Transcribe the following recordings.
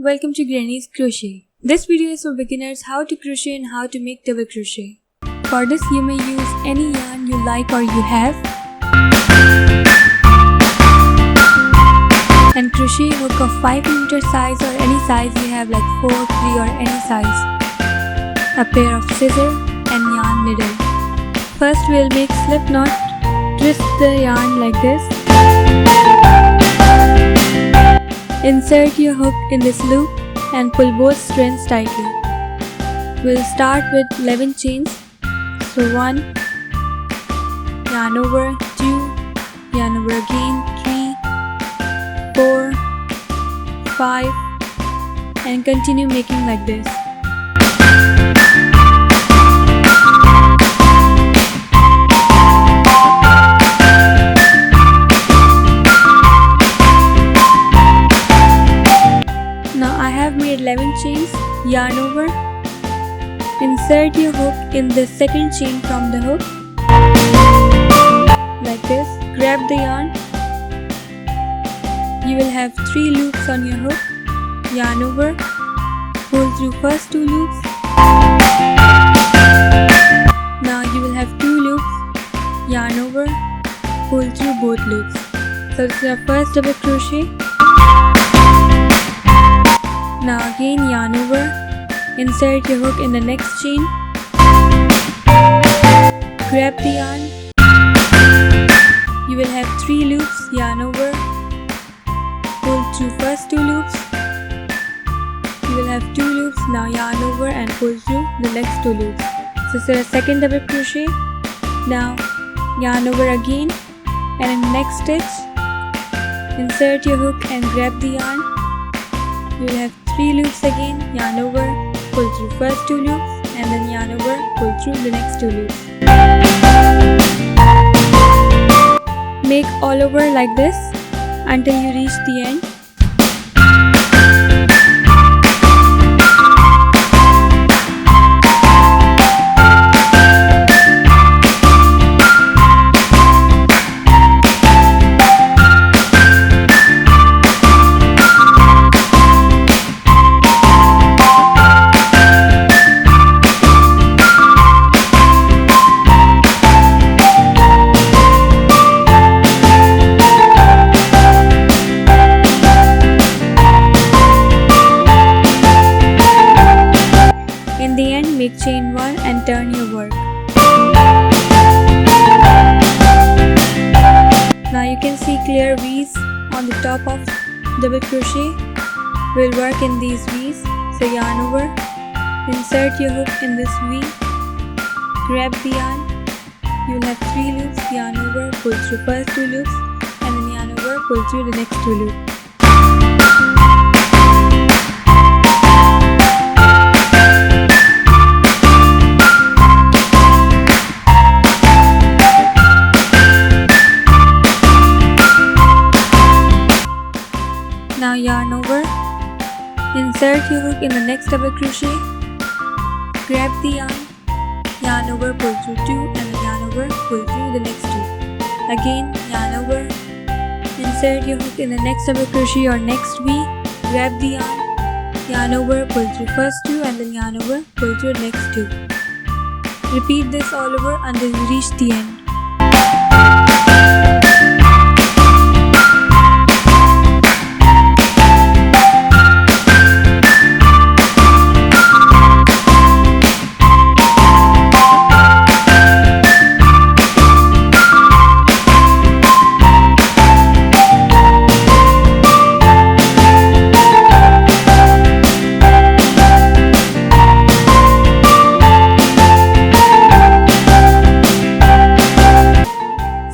welcome to Granny's Crochet. This video is for beginners how to crochet and how to make double crochet. For this you may use any yarn you like or you have, and crochet hook of 5mm size or any size you have like 4, 3 or any size, a pair of scissors and yarn needle. First we'll make slip knot. Twist the yarn like this. Insert your hook in this loop and pull both strands tightly. We'll start with 11 chains. So 1, yarn over, 2, yarn over again, 3, 4, 5 and continue making like this. Now I have made 11 chains, yarn over, insert your hook in the second chain from the hook, like this, grab the yarn, you will have 3 loops on your hook, yarn over, pull through first 2 loops, now you will have 2 loops, yarn over, pull through both loops. So this is our first double crochet. Now again yarn over, insert your hook in the next chain, grab the yarn, you will have 3 loops, yarn over, pull through first 2 loops, you will have 2 loops, now yarn over and pull through the next 2 loops. So this is a second double crochet. Now yarn over again and in the next stitch, insert your hook and grab the yarn, you will have 3 loops again, yarn over, pull through first 2 loops and then yarn over, pull through the next 2 loops. Make all over like this until you reach the end. Make chain 1 and turn your work. Now you can see clear V's on the top of double crochet. We'll work in these V's. So yarn over, insert your hook in this V, grab the yarn, you'll have 3 loops, yarn over, pull through first 2 loops and then yarn over, pull through the next 2 loops. Now yarn over, insert your hook in the next double crochet, grab the yarn over, pull through 2 and then yarn over, pull through the next 2. Again yarn over, insert your hook in the next double crochet or next V, grab the yarn over, pull through first 2 and then yarn over, pull through the next 2. Repeat this all over until you reach the end.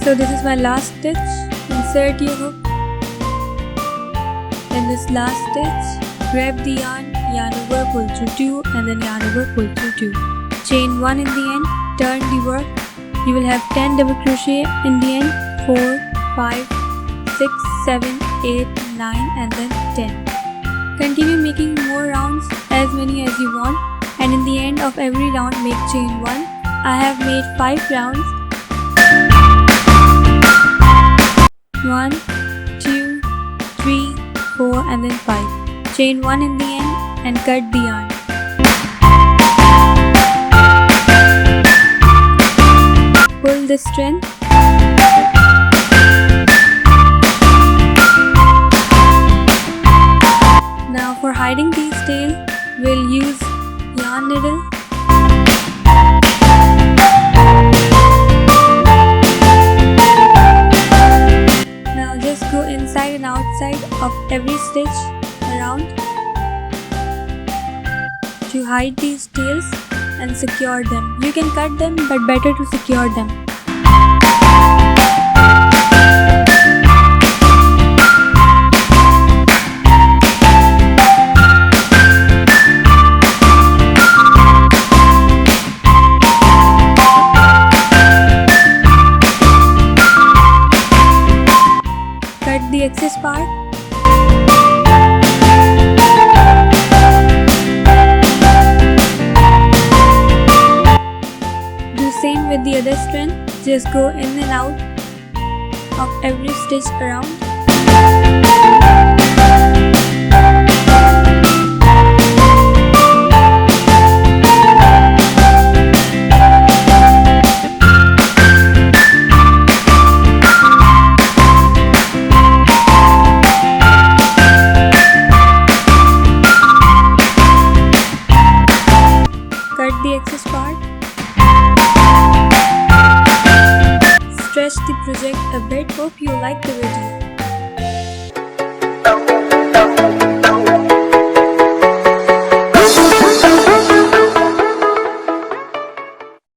So this is my last stitch. Insert your hook in this last stitch, grab the yarn over, pull through 2 and then yarn over, pull through 2. Chain 1 in the end, turn the work. You will have 10 double crochet in the end, 4, 5, 6, 7, 8, 9 and then 10. Continue making more rounds, as many as you want, and in the end of every round make chain 1. I have made 5 rounds. 1, 2, 3, 4 and then 5. Chain 1 in the end and cut the yarn. Pull the strand. Now for hiding these tails, we'll use yarn needle. Now just go inside and outside of every stitch around to hide these tails and secure them. You can cut them, but better to secure them. Cut the excess part. Do same with the other strand. Just go in and out of every stitch around. Cut the excess part. Stretch the project a bit. Hope you like the video.